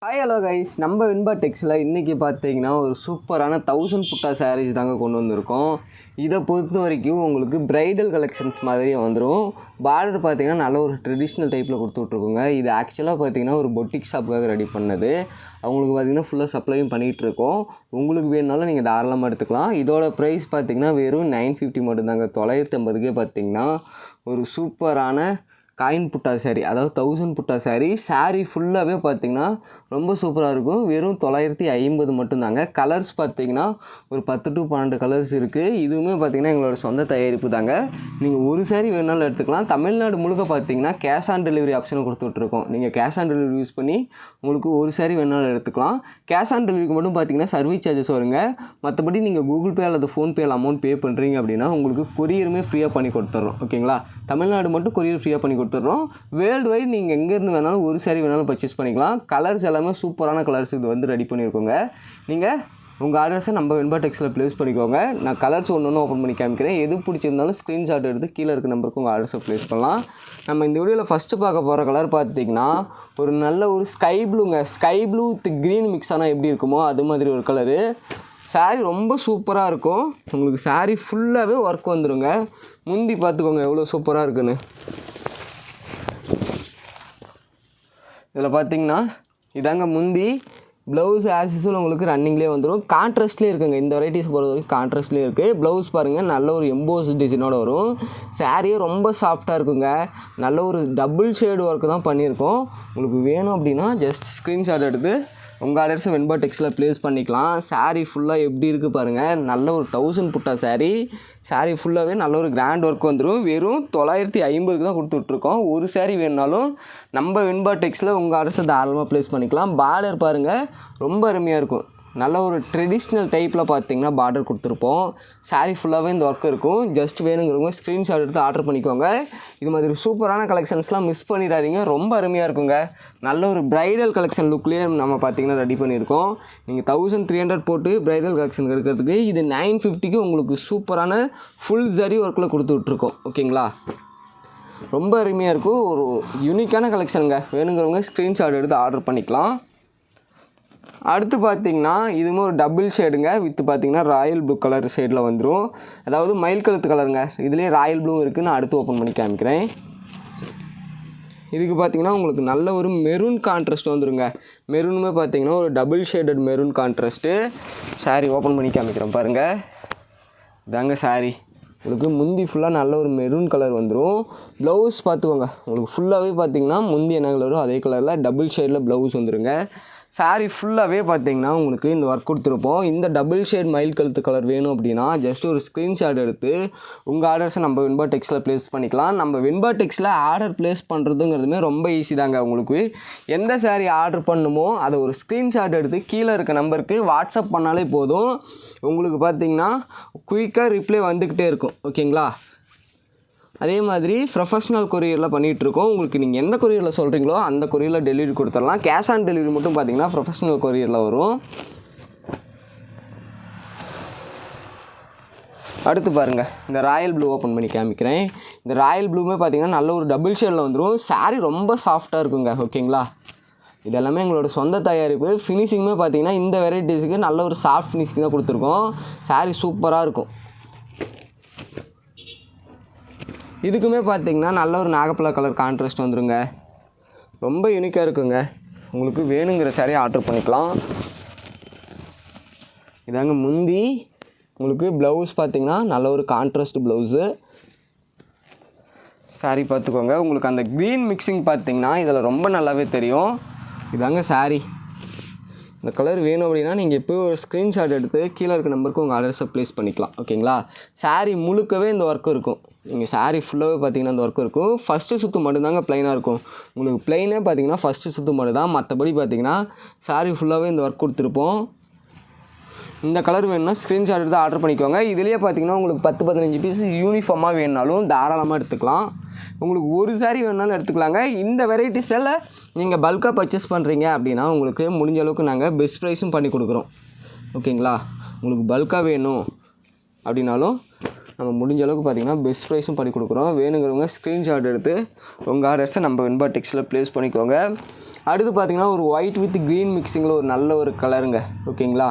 Hi hello guys, நம்ம வின்பா டெக்ஸில் இன்றைக்கி பார்த்தீங்கன்னா ஒரு சூப்பரான 1000 புட்டா சாரீஸ் தாங்க கொண்டு வந்திருக்கோம். இதை பொறுத்த வரைக்கும் உங்களுக்கு ப்ரைடல் கலெக்ஷன்ஸ் மாதிரியே வந்துடும். பார்டர் பார்த்தீங்கன்னா நல்ல ஒரு ட்ரெடிஷ்னல் டைப்பில் கொடுத்துட்ருக்கோங்க. இது ஆக்சுவலாக பார்த்தீங்கன்னா ஒரு பொட்டிக் ஷாப்புக்காக ரெடி பண்ணது. அவங்களுக்கு பார்த்தீங்கன்னா ஃபுல்லாக சப்ளையும் பண்ணிகிட்ருக்கோம். உங்களுக்கு வேணுனாலும் நீங்கள் தாராளமாக எடுத்துக்கலாம். இதோட ப்ரைஸ் பார்த்தீங்கன்னா வெறும் 950 மட்டும்தாங்க. 950க்கே பார்த்தீங்கன்னா ஒரு சூப்பரான காயின் புட்டா சாரீ, அதாவது 1000 புட்டா சாரீ ஃபுல்லாகவே பார்த்திங்கன்னா ரொம்ப சூப்பராக இருக்கும். வெறும் 950 மட்டும்தாங்க. கலர்ஸ் பார்த்திங்கன்னா ஒரு 10 to 12 கலர்ஸ் இருக்குது. இதுவுமே பார்த்திங்கன்னா எங்களோட சொந்த தயாரிப்பு தாங்க. நீங்கள் ஒரு சாரீ வேணாலும் எடுத்துக்கலாம். தமிழ்நாடு முழுக்க பார்த்திங்கன்னா கேஷ் ஆன் டெலிவரி ஆப்ஷனும் கொடுத்துட்ருக்கோம். நீங்கள் கேஷ் ஆன் டெலிவரி யூஸ் பண்ணி உங்களுக்கு ஒரு சாரீ வேணாலும் எடுத்துக்கலாம். கேஷ் ஆன் டெலிவரிக்கு மட்டும் பார்த்திங்கன்னா சர்வீஸ் சார்ஜஸ் வருங்க. மற்றபடி நீங்கள் கூகுள் பே அல்லது ஃபோன்பேயில் அமௌண்ட் பே பண்ணுறீங்க அப்படின்னா உங்களுக்கு கொரியருமே ஃப்ரீயாக பண்ணி கொடுத்துட்றோம். ஓகேங்களா? தமிழ்நாடு மட்டும் கொரியர் ஃப்ரீயாக பண்ணி கொடுத்துட்றோம். வேர்ல்டு வைட் நீங்கள் எங்கேருந்து வேணாலும் ஒரு சாரீ வேணாலும் பர்ச்சேஸ் பண்ணிக்கலாம். கலர்ஸ் எல்லாமே சூப்பரான கலர்ஸ் இது வந்து ரெடி பண்ணியிருக்கோங்க. நீங்கள் உங்கள் ஆர்டர்ஸை நம்ம வின்பா டெக்ஸில் ப்ளேஸ் பண்ணிக்கோங்க. நான் கலர்ஸ் ஒன்று ஓப்பன் பண்ணி காமிக்கிறேன். எது பிடிச்சிருந்தாலும் ஸ்க்ரீன்ஷாட் எடுத்து கீழே இருக்க நம்பருக்கு உங்கள் ஆர்டர்ஸை ப்ளேஸ் பண்ணலாம். நம்ம இந்த வீடியோவில் ஃபஸ்ட்டு பார்க்க போகிற கலர் பார்த்திங்கன்னா ஒரு நல்ல ஒரு ஸ்கை ப்ளூங்க. Sky blue with green mix ஆனால் எப்படி இருக்குமோ அது மாதிரி ஒரு கலரு. சாரீ ரொம்ப சூப்பராக இருக்கும். உங்களுக்கு சாரீ ஃபுல்லாகவே ஒர்க் வந்துடுங்க. முந்தி பார்த்துக்கோங்க எவ்வளோ சூப்பராக இருக்குன்னு. இதில் பார்த்திங்கன்னா இதாங்க முந்தி. ப்ளவுஸ் ஆஸ் யூஸ்வல் உங்களுக்கு ரன்னிங்லேயே வந்துடும். கான்ட்ராஸ்ட்லேயே இருக்குங்க. இந்த வெரைட்டிஸ் பொறுத்த வரைக்கும் கான்ட்ராஸ்ட்லேயே இருக்குது. ப்ளவுஸ் பாருங்கள் நல்ல ஒரு எம்போஸ் டிசைனோடு வரும். சாரியே ரொம்ப சாஃப்டாக இருக்குங்க. நல்ல ஒரு டபுள் ஷேடு ஒர்க்கு தான் பண்ணியிருக்கோம். உங்களுக்கு வேணும் அப்படின்னா ஜஸ்ட் ஸ்க்ரீன்ஷாட் எடுத்து உங்கள் ஆர்டர்ஸை வின்பா டெக்ஸில் ப்ளேஸ் பண்ணிக்கலாம். சாரீ ஃபுல்லாக எப்படி இருக்குது பாருங்கள். நல்ல ஒரு 1000 புட்டா சாரீ ஃபுல்லாகவே நல்ல ஒரு கிராண்ட் ஒர்க் வந்துடும். வெறும் 950க்கு தான் கொடுத்துட்ருக்கோம். ஒரு சாரீ வேணுனாலும் நம்ம வின்பா டெக்ஸில் உங்கள் ஆர்டர்ஸை தாராளமாக ப்ளேஸ் பண்ணிக்கலாம். பார்டர் பாருங்கள் ரொம்ப அருமையாக இருக்கும். நல்ல ஒரு ட்ரெடிஷ்னல் டைப்பில் பார்த்திங்கன்னா பார்டர் கொடுத்துருப்போம். சாரீ ஃபுல்லாகவே இந்த ஒர்க் இருக்கும். ஜஸ்ட் வேணுங்கிறவங்க ஸ்க்ரீன்ஷாட் எடுத்து ஆர்டர் பண்ணிக்கோங்க. இது மாதிரி சூப்பரான கலெக்ஷன்ஸ்லாம் மிஸ் பண்ணிடாதீங்க. ரொம்ப அருமையாக இருக்குங்க. நல்ல ஒரு ப்ரைடல் கலெக்ஷன் லுக்லேயே நம்ம பார்த்திங்கன்னா ரெடி பண்ணியிருக்கோம். நீங்கள் 1300 போட்டு ப்ரைடல் கலெக்ஷன் எடுக்கிறதுக்கு இது 950க்கு உங்களுக்கு சூப்பரான ஃபுல் ஜரி ஒர்க்கில் கொடுத்து விட்ருக்கோம். ஓகேங்களா? ரொம்ப அருமையாக இருக்கும். ஒரு யூனிக்கான கலெக்ஷனுங்க. வேணுங்கிறவங்க ஸ்க்ரீன்ஷாட் எடுத்து ஆர்டர் பண்ணிக்கலாம். அடுத்து பார்த்திங்கன்னா இதுவுமே ஒரு டபுள் ஷேடுங்க. வித்து பார்த்திங்கன்னா ராயல் ப்ளூ கலர் ஷேடில் வந்துடும். அதாவது மயில் கழுத்து கலருங்க. இதுலேயே ராயல் ப்ளூ இருக்குது. நான் அடுத்து ஓப்பன் பண்ணி காமிக்கிறேன். இதுக்கு பார்த்திங்கன்னா உங்களுக்கு நல்ல ஒரு மெரூன் கான்ட்ராஸ்ட் வந்துடுங்க. மெரூனுமே பார்த்திங்கன்னா ஒரு double shaded maroon contrast. Sari open பண்ணி காமிக்கிறேன் பாருங்கள். இதாங்க சாரீ. உங்களுக்கு முந்தி ஃபுல்லாக நல்ல ஒரு மெரூன் கலர் வந்துடும். ப்ளவுஸ் பார்த்துக்கோங்க. உங்களுக்கு ஃபுல்லாகவே பார்த்திங்கன்னா முந்தி என்ன கலரோ அதே கலரில் டபுள் ஷேடில் ப்ளவுஸ் வந்துடுங்க. சாரீ ஃபுல்லாகவே பார்த்திங்கன்னா உங்களுக்கு இந்த ஒர்க் கொடுத்துருப்போம். இந்த டபுள் ஷேட் மயில் கழுத்து கலர் வேணும் அப்படின்னா ஜஸ்ட் ஒரு ஸ்க்ரீன்ஷாட் எடுத்து உங்கள் ஆர்டர்ஸை நம்ம வின்பா டெக்ஸில் ப்ளேஸ் பண்ணிக்கலாம். நம்ம வின்பா டெக்ஸில் ஆர்டர் ப்ளேஸ் பண்ணுறதுங்கிறதுமே ரொம்ப ஈஸி தாங்க. உங்களுக்கு எந்த சாரீ ஆர்டர் பண்ணுமோ அதை ஒரு ஸ்க்ரீன்ஷாட் எடுத்து கீழே இருக்க நம்பருக்கு வாட்ஸ்அப் பண்ணாலே போதும். உங்களுக்கு பார்த்திங்கன்னா குயிக்காக ரிப்ளை வந்துக்கிட்டே இருக்கும். ஓகேங்களா? அதே மாதிரி ப்ரொஃபஷ்னல் கொரியரில் பண்ணிகிட்ருக்கோம். உங்களுக்கு நீங்கள் எந்த கொரியரில் சொல்கிறீங்களோ அந்த கொரியரில் டெலிவரி கொடுத்துடலாம். கேஷ் ஆன் டெலிவரி மட்டும் பார்த்திங்கன்னா ப்ரொஃபஷ்னல் கொரியரில் வரும். அடுத்து பாருங்கள், இந்த ராயல் ப்ளூ ஓப்பன் பண்ணி காமிக்கிறேன். இந்த ராயல் ப்ளூமே பார்த்திங்கன்னா நல்ல ஒரு டபுள் ஷேடில் வந்துடும். சாரீ ரொம்ப சாஃப்டாக இருக்குங்க. ஓகேங்களா? இதெல்லாமே எங்களோட சொந்த தயாரிப்பு. ஃபினிஷிங்குமே பார்த்திங்கன்னா இந்த வெரைட்டிஸுக்கு நல்ல ஒரு சாஃப்ட் ஃபினிஷிங் தான் கொடுத்துருக்கோம். சாரீ சூப்பராக இருக்கும். இதுக்குமே பார்த்திங்கன்னா நல்ல ஒரு நாகப்பழ கலர் கான்ட்ராஸ்ட் வந்துடுங்க. ரொம்ப யூனிக்காக இருக்குங்க. உங்களுக்கு வேணுங்கிற சாரீ ஆர்டர் பண்ணிக்கலாம். இதாங்க முந்தி. உங்களுக்கு ப்ளவுஸ் பார்த்திங்கன்னா நல்ல ஒரு கான்ட்ராஸ்ட் ப்ளவுஸு. சாரீ பார்த்துக்கோங்க. உங்களுக்கு அந்த க்ரீன் மிக்சிங் பார்த்திங்கன்னா இதில் ரொம்ப நல்லாவே தெரியும். இதாங்க சாரீ. இந்த கலர் வேணும் அப்படின்னா நீங்கள் இப்போ ஒரு ஸ்க்ரீன்ஷாட் எடுத்து கீழே இருக்க நம்பருக்கு உங்கள் ஆர்டர்ஸை ப்ளேஸ் பண்ணிக்கலாம். ஓகேங்களா? சாரீ முழுக்கவே இந்த ஒர்க் இருக்கும். நீங்கள் சாரீ ஃபுல்லாகவே பார்த்திங்கன்னா இந்த ஒர்க் இருக்கும். ஃபஸ்ட்டு சுற்று மட்டும்தாங்க ப்ளைனாக இருக்கும். உங்களுக்கு ப்ளைனே பார்த்திங்கன்னா ஃபஸ்ட்டு சுற்று மட்டும் தான். மற்றபடி பார்த்திங்கன்னா சாரீ ஃபுல்லாகவே இந்த ஒர்க் கொடுத்துருப்போம். இந்த கலர் வேணும்னா ஸ்க்ரீன்ஷாட் எடுத்து ஆர்டர் பண்ணிக்கோங்க. இதுலேயே பார்த்திங்கன்னா உங்களுக்கு 10-15 பீஸ் யூனிஃபார்மாக வேணுனாலும் தாராளமாக எடுத்துக்கலாம். உங்களுக்கு ஒரு சாரீ வேணுனாலும் எடுத்துக்கலாங்க. இந்த வெரைட்டிஸில் நீங்கள் பல்காக பர்ச்சேஸ் பண்ணுறீங்க அப்படின்னா உங்களுக்கு முடிஞ்ச அளவுக்கு நாங்கள் பெஸ்ட் ப்ரைஸும் பண்ணி கொடுக்குறோம். ஓகேங்களா? உங்களுக்கு பல்காக வேணும் அப்படின்னாலும் நம்ம முடிஞ்ச அளவுக்கு பார்த்திங்கன்னா பெஸ்ட் ப்ரைஸும் பண்ணி கொடுக்குறோம். வேணுங்கிறவங்க ஸ்க்ரீன்ஷாட் எடுத்து உங்கள் ஆர்டர்ஸை நம்ம வின்பா டெக்ஸில் ப்ளேஸ் பண்ணிக்கோங்க. அடுத்து பார்த்திங்கன்னா ஒரு ஒயிட் வித் க்ரீன் மிக்சிங்கில் ஒரு நல்ல ஒரு கலருங்க. ஓகேங்களா,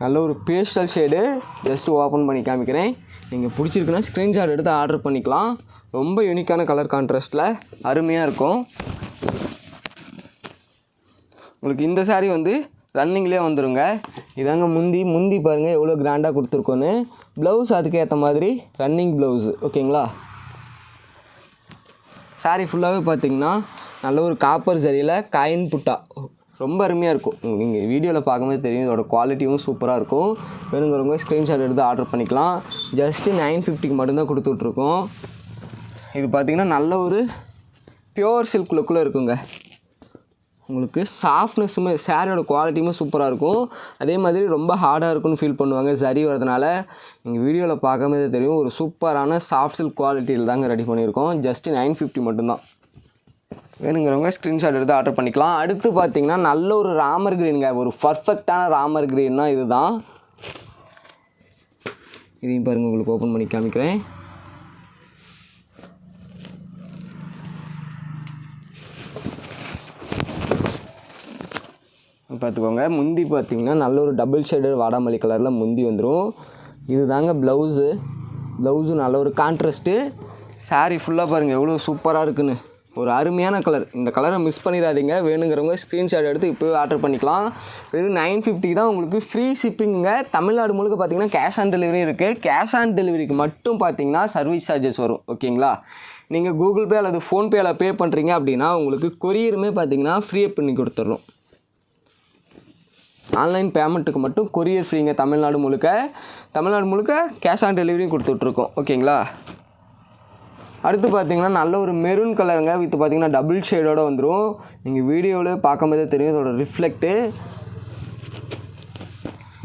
நல்ல ஒரு பேஸ்டல் ஷேடு. ஜஸ்ட்டு ஓப்பன் பண்ணி காமிக்கிறேன். நீங்கள் பிடிச்சிருக்குன்னா ஸ்க்ரீன்ஷாட் எடுத்து ஆர்டர் பண்ணிக்கலாம். ரொம்ப யூனிக்கான கலர் கான்ட்ராஸ்ட்டில் அருமையாக இருக்கும். உங்களுக்கு இந்த சாரீ வந்து ரன்னிங்லேயே வந்துடுங்க. இதாங்க முந்தி பாருங்கள் எவ்வளோ கிராண்டாக கொடுத்துருக்கோன்னு. ப்ளவுஸ் அதுக்கேற்ற மாதிரி ரன்னிங் ப்ளவுஸு. ஓகேங்களா, சாரீ ஃபுல்லாகவே பார்த்திங்கன்னா நல்ல ஒரு காப்பர் சரியில் காயின் புட்டா ரொம்ப அருமையாக இருக்கும். நீங்கள் வீடியோவில் பார்க்கும்போது தெரியும், இதோட குவாலிட்டியும் சூப்பராக இருக்கும். வேணுங்கிறவங்க ஸ்க்ரீன்ஷாட் எடுத்து ஆர்டர் பண்ணிக்கலாம். ஜஸ்ட்டு 950க்கு மட்டும்தான் கொடுத்துட்ருக்கோம். இது பார்த்திங்கன்னா நல்ல ஒரு பியோர் சில்க் லுக்கில் இருக்குங்க. உங்களுக்கு சாஃப்ட்னஸுமே சாரியோட குவாலிட்டியுமே சூப்பராக இருக்கும். அதே மாதிரி ரொம்ப ஹார்டாக இருக்குன்னு ஃபீல் பண்ணுவாங்க சரி வரதுனால. நீங்கள் வீடியோவில் பார்க்கும்போது தெரியும், ஒரு சூப்பரான சாஃப்ட் சில்க் குவாலிட்டியில் தாங்க ரெடி பண்ணியிருக்கோம். ஜஸ்ட்டு 950 மட்டும்தான். வேணுங்கிறவங்க ஸ்க்ரீன்ஷாட் எடுத்து ஆர்டர் பண்ணிக்கலாம். அடுத்து பார்த்திங்கன்னா நல்ல ஒரு ராமர் க்ரீனுங்க. ஒரு பர்ஃபெக்டான ராமர் க்ரீன்னா இதுதான். இதையும் பாருங்கள், உங்களுக்கு ஓப்பன் பண்ணி காமிக்கிறேன். பார்த்துக்கோங்க, முந்தி பார்த்திங்கன்னா நல்ல ஒரு டபுள் ஷேடட் வாடாமல்லி கலரில் முந்தி வந்துடும். இது தாங்க ப்ளவுஸு நல்ல ஒரு கான்ட்ராஸ்ட்டு. சாரீ ஃபுல்லாக பாருங்கள் எவ்வளோ சூப்பராக இருக்குன்னு. ஒரு அருமையான கலர். இந்த கலரை மிஸ் பண்ணிடாதீங்க. வேணுங்கிறவங்க ஸ்க்ரீன்ஷாட் எடுத்து இப்போவே ஆர்டர் பண்ணிக்கலாம். வெறும் 950 தான் உங்களுக்கு ஃப்ரீ ஷிப்பிங்க. தமிழ்நாடு முழுக்க பார்த்திங்கன்னா கேஷ் ஆன் டெலிவரி இருக்குது. கேஷ் ஆன் டெலிவரிக்கு மட்டும் பார்த்திங்கன்னா சர்வீஸ் சார்ஜஸ் வரும். ஓகேங்களா, நீங்கள் கூகுள் பே அல்லது ஃபோன்பேயில் பே பண்ணுறீங்க அப்படின்னா உங்களுக்கு கொரியருமே பார்த்திங்கன்னா ஃப்ரீயாக பண்ணி கொடுத்துட்றோம். ஆன்லைன் பேமெண்ட்டுக்கு மட்டும் கொரியர் ஃப்ரீங்க. தமிழ்நாடு முழுக்க கேஷ் ஆன் டெலிவரியும் கொடுத்துட்ருக்கோம். ஓகேங்களா, அடுத்து பார்த்திங்கன்னா நல்ல ஒரு மெரூன் கலருங்க. வித் பார்த்திங்கன்னா டபுள் ஷேடோடு வந்துடும். நீங்கள் வீடியோவில் பார்க்கும்போதே தெரியும் இதோட ரிஃப்ளெக்ட்டு.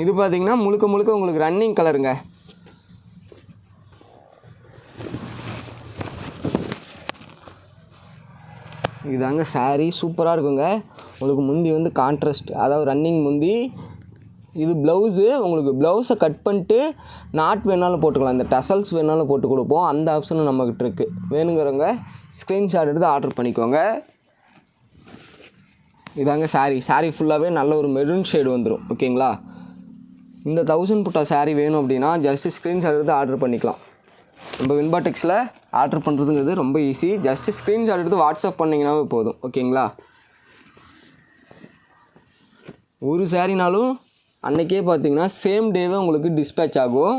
இது பார்த்திங்கன்னா முழுக்க உங்களுக்கு ரன்னிங் கலருங்க. இதாங்க சாரீ சூப்பராக இருக்குங்க. உங்களுக்கு முந்தி வந்து கான்ட்ராஸ்ட், அதாவது ரன்னிங் முந்தி. இது ப்ளவுஸு. உங்களுக்கு ப்ளவுஸை கட் பண்ணிட்டு நாட் வேணாலும் போட்டுக்கலாம். இந்த டசல்ஸ் வேணாலும் போட்டு கொடுப்போம். அந்த ஆப்ஷனும் நம்மக்கிட்ட இருக்குது. வேணுங்கிறவங்க ஸ்க்ரீன்ஷாட் எடுத்து ஆர்டர் பண்ணிக்கோங்க. இதாங்க சாரீ ஃபுல்லாகவே நல்ல ஒரு மெரூன் ஷேடு வந்துடும். ஓகேங்களா, இந்த 1000 புட்டா சாரீ வேணும் அப்படின்னா ஜஸ்ட்டு ஸ்க்ரீன்ஷாட் எடுத்து ஆர்டர் பண்ணிக்கலாம். நம்ம வின்பாடெக்ஸில் ஆர்டர் பண்ணுறதுங்கிறது ரொம்ப ஈஸி. ஜஸ்ட்டு ஸ்க்ரீன்ஷாட் எடுத்து வாட்ஸ்அப் பண்ணிங்கன்னாவே போதும். ஓகேங்களா, ஒரு சாரினாலும் அன்றைக்கே பார்த்திங்கன்னா சேம் டேவே உங்களுக்கு டிஸ்பேட்ச் ஆகும்.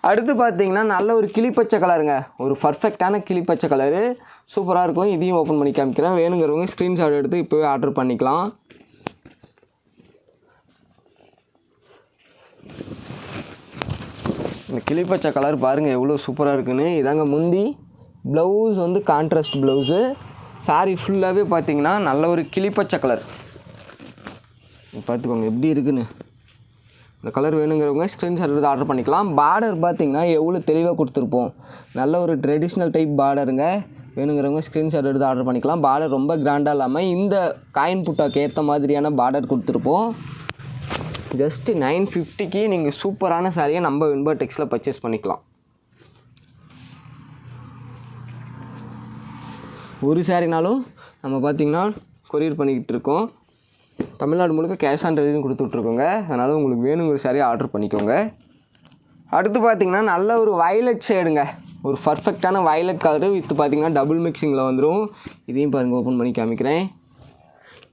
அடுத்து பார்த்திங்கன்னா நல்ல ஒரு கிளிப்பச்சை கலருங்க. ஒரு பர்ஃபெக்டான கிளிப்பச்சை கலரு சூப்பராக இருக்கும். இதையும் ஓப்பன் பண்ணி காமிக்கிறேன். வேணுங்கிறவங்க ஸ்க்ரீன்ஷாட் எடுத்து இப்போவே ஆர்டர் பண்ணிக்கலாம். இந்த கிளிப்பச்சை கலர் பாருங்கள் எவ்வளோ சூப்பராக இருக்குன்னு. இதாங்க முந்தி. ப்ளவுஸ் வந்து கான்ட்ராஸ்ட் ப்ளவுஸு. சாரீ ஃபுல்லாகவே பார்த்திங்கன்னா நல்ல ஒரு கிளிப்பச்சை கலர். பார்த்துக்கோங்க எப்படி இருக்குன்னு. இந்த கலர் வேணுங்கிறவங்க ஸ்க்ரீன்ஷாட் எடுத்து ஆர்டர் பண்ணிக்கலாம். பார்டர் பார்த்திங்கன்னா எவ்வளோ தெளிவாக கொடுத்துருப்போம். நல்ல ஒரு ட்ரெடிஷ்னல் டைப் பார்டருங்க. வேணுங்கிறவங்க ஸ்க்ரீன்ஷாட் எடுத்து ஆர்டர் பண்ணிக்கலாம். பார்டர் ரொம்ப கிராண்டாக இல்லாமல் இந்த காயின் புட்டாக்கு ஏற்ற மாதிரியான பார்டர் கொடுத்துருப்போம். ஜஸ்ட்டு 950க்கு நீங்கள் சூப்பரான சாரியை நம்ம வின்பாடெக்ஸில் பர்ச்சேஸ் பண்ணிக்கலாம். ஒரு சாரினாலும் நம்ம பார்த்திங்கன்னா கொரியர் பண்ணிக்கிட்டு இருக்கோம். தமிழ்நாடு முழுக்க கேஷ் ஆன் டெலிவரியும் கொடுத்துட்ருக்கோங்க. அதனால் உங்களுக்கு வேணுங்கிற சாரியை ஆர்டர் பண்ணிக்கோங்க. அடுத்து பார்த்திங்கன்னா நல்ல ஒரு வயலட் ஷேடுங்க. ஒரு பர்ஃபெக்டான வயலட் கலரு வித் பார்த்திங்கன்னா டபுள் மிக்சிங்கில் வந்துடும். இதையும் பாருங்கள், ஓப்பன் பண்ணி காமிக்கிறேன்.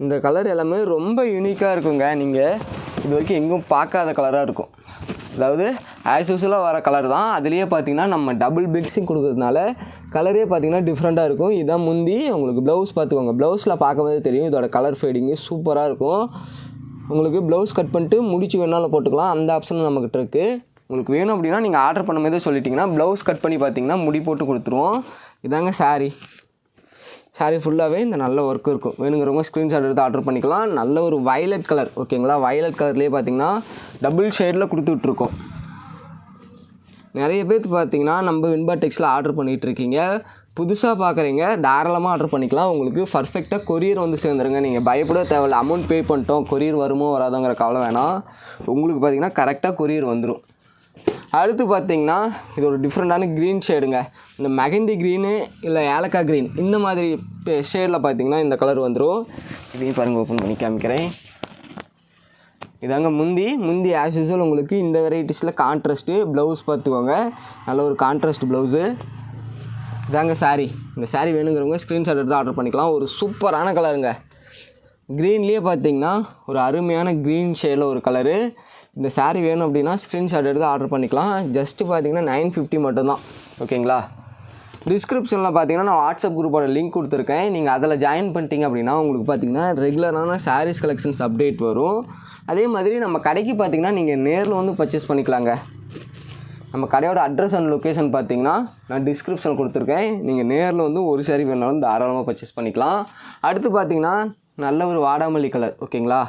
இந்த கலர் எல்லாமே ரொம்ப யூனிக்காக இருக்குங்க. நீங்கள் இது வரைக்கும் எங்கும் பார்க்காத கலராக இருக்கும். அதாவது ஆஸ் யூஸ்வலாக வர கலர் தான். அதுலேயே பார்த்திங்கன்னா நம்ம டபுள் மிக்சிங் கொடுக்குறதுனால கலரே பார்த்திங்கன்னா டிஃப்ரெண்ட்டாக இருக்கும். இதான் முந்தி. உங்களுக்கு ப்ளவுஸ் பார்த்துக்கோங்க. ப்ளவுஸில் பார்க்கும்போது தெரியும் இதோட கலர் ஃபேடிங்கு சூப்பராக இருக்கும். உங்களுக்கு ப்ளவுஸ் கட் பண்ணிட்டு முடிச்சு வேணாலும் போட்டுக்கலாம். அந்த ஆப்ஷனும் நம்மக்கிட்ட இருக்குது. உங்களுக்கு வேணும் அப்படின்னா நீங்கள் ஆர்டர் பண்ணும்போதே சொல்லிட்டிங்கன்னா ப்ளவுஸ் கட் பண்ணி பார்த்திங்கன்னா முடி போட்டு கொடுத்துருவோம். இதாங்க சாரீ ஃபுல்லாகவே இந்த நல்ல ஒர்க் இருக்கும். வேணுங்கிறவங்க ஸ்க்ரீன்ஷாட் எடுத்து ஆர்டர் பண்ணிக்கலாம். நல்ல ஒரு வயலட் கலர். ஓகேங்களா, வயலட் கலர்லேயே பார்த்திங்கன்னா டபுள் ஷேடில் கொடுத்துட்ருக்கோம். நிறைய பேர் பார்த்திங்கன்னா நம்ம வின்பாடெக்ஸில் ஆர்டர் பண்ணிகிட்ருக்கீங்க. புதுசாக பார்க்குறீங்க, தாராளமாக ஆர்டர் பண்ணிக்கலாம். உங்களுக்கு பர்ஃபெக்டாக கொரியர் வந்து சேர்ந்துருங்க. நீங்கள் பயப்பட தேவையில்லை. அமௌண்ட் பே பண்ணிட்டோம், கொரியர் வருமோ வராதோங்கிற கவலை வேணாம். உங்களுக்கு பார்த்திங்கன்னா கரெக்டாக கொரியர் வந்துடும். அடுத்து பார்த்தீங்கன்னா இது ஒரு டிஃப்ரெண்ட்டான க்ரீன் ஷேடுங்க. இந்த மெகந்தி க்ரீனு இல்லை ஏலக்காய் க்ரீன் இந்த மாதிரி ஷேடில் பார்த்தீங்கன்னா இந்த கலர் வந்துடும். இதையும் பாருங்கள், ஓப்பன் பண்ணி காமிக்கிறேன். இதாங்க முந்தி ஆஸ் யூஸ்வல் உங்களுக்கு இந்த வெரைட்டிஸில் கான்ட்ராஸ்ட்டு ப்ளவுஸ் பார்த்துக்கோங்க. நல்ல ஒரு கான்ட்ராஸ்ட் ப்ளவுஸு. இதாங்க சாரீ. இந்த சாரீ வேணுங்கிறவங்க ஸ்க்ரீன்ஷாட் எடுத்து ஆர்டர் பண்ணிக்கலாம். ஒரு சூப்பரான கலருங்க. க்ரீன்லேயே பார்த்தீங்கன்னா ஒரு அருமையான க்ரீன் ஷேடில் ஒரு கலரு. இந்த சாரீ வேணும் அப்படின்னா ஸ்க்ரீன்ஷாட் எடுத்து ஆர்டர் பண்ணிக்கலாம். ஜஸ்ட்டு பார்த்தீங்கன்னா 950 மட்டும்தான். ஓகேங்களா? டிஸ்கிரிப்ஷனில் பார்த்தீங்கன்னா நான் வாட்ஸ்அப் குரூப்போட லிங்க் கொடுத்துருக்கேன். நீங்கள் அதில் ஜாயின் பண்ணிட்டீங்க அப்படின்னா உங்களுக்கு பார்த்தீங்கன்னா ரெகுலரான சாரீஸ் கலெக்ஷன்ஸ் அப்டேட் வரும். அதே மாதிரி நம்ம கடைக்கு பார்த்தீங்கன்னா நீங்கள் நேரில் வந்து பர்ச்சேஸ் பண்ணிக்கலாங்க. நம்ம கடையோட அட்ரஸ் அண்ட் லொக்கேஷன் பார்த்தீங்கன்னா நான் டிஸ்கிரிப்ஷன் கொடுத்துருக்கேன். நீங்கள் நேரில் வந்து ஒரு சாரீ வேணாலும் தாராளமாக பர்ச்சேஸ் பண்ணிக்கலாம். அடுத்து பார்த்தீங்கன்னா நல்ல ஒரு வாடாமல்லி கலர். ஓகேங்களா?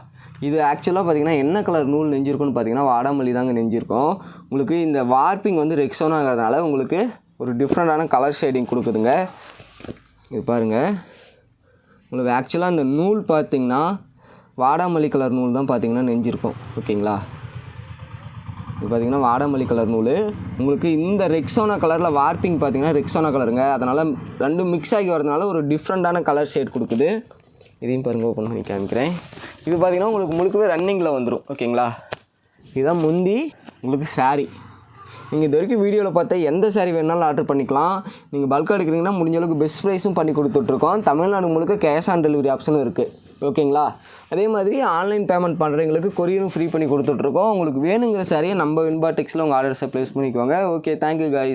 இது ஆக்சுவலாக பார்த்தீங்கன்னா என்ன கலர் நூல் நெஞ்சிருக்குன்னு பார்த்தீங்கன்னா வாடாமல்லி தாங்க நெஞ்சிருக்கும். உங்களுக்கு இந்த வார்ப்பிங் வந்து ரெக்ஸோனாங்கிறதுனால உங்களுக்கு ஒரு டிஃப்ரெண்ட்டான கலர் ஷேடிங் கொடுக்குதுங்க. இது பாருங்கள், உங்களுக்கு ஆக்சுவலாக இந்த நூல் பார்த்திங்கன்னா வாடாமல்லி கலர் நூல் தான் பார்த்திங்கன்னா நெஞ்சிருக்கும். ஓகேங்களா? இது பார்த்திங்கன்னா வாடாமல்லி கலர் நூல். உங்களுக்கு இந்த ரெக்ஸோனா கலரில் வார்ப்பிங் பார்த்திங்கன்னா ரெக்ஸோனா கலருங்க. அதனால் ரெண்டும் மிக்ஸ் ஆகி வரதுனால ஒரு டிஃப்ரெண்ட்டான கலர் ஷேட் கொடுக்குது. இதையும் பாருங்கள், ஓப்பன் பண்ணி காமிக்கிறேன். இது பார்த்திங்கன்னா உங்களுக்கு முழுக்கவே ரன்னிங்கில் வந்துடும். ஓகேங்களா? இதுதான் முந்தி உங்களுக்கு சாரீ. நீங்கள் இது வரைக்கும் வீடியோவில் பார்த்தா எந்த சாரீ வேணாலும் ஆர்டர் பண்ணிக்கலாம். நீங்கள் பல்காக எடுக்கிறீங்கன்னா முடிஞ்ச அளவுக்கு பெஸ்ட் ப்ரைஸும் பண்ணி கொடுத்துட்ருக்கோம். தமிழ்நாடு முழுக்க கேஷ் ஆன் டெலிவரி ஆப்ஷனும் இருக்குது. ஓகேங்களா? அதே மாதிரி ஆன்லைன் பேமெண்ட் பண்ணுறவங்களுக்கு கொரியரும் ஃப்ரீ பண்ணி கொடுத்துட்ருக்கோம். உங்களுக்கு வேணுங்கிற சாரியை நம்ம வின்பாடெக்ஸில் உங்கள் ஆர்டர்ஸை ப்ளேஸ் பண்ணிக்கோங்க. Okay, thank you guys.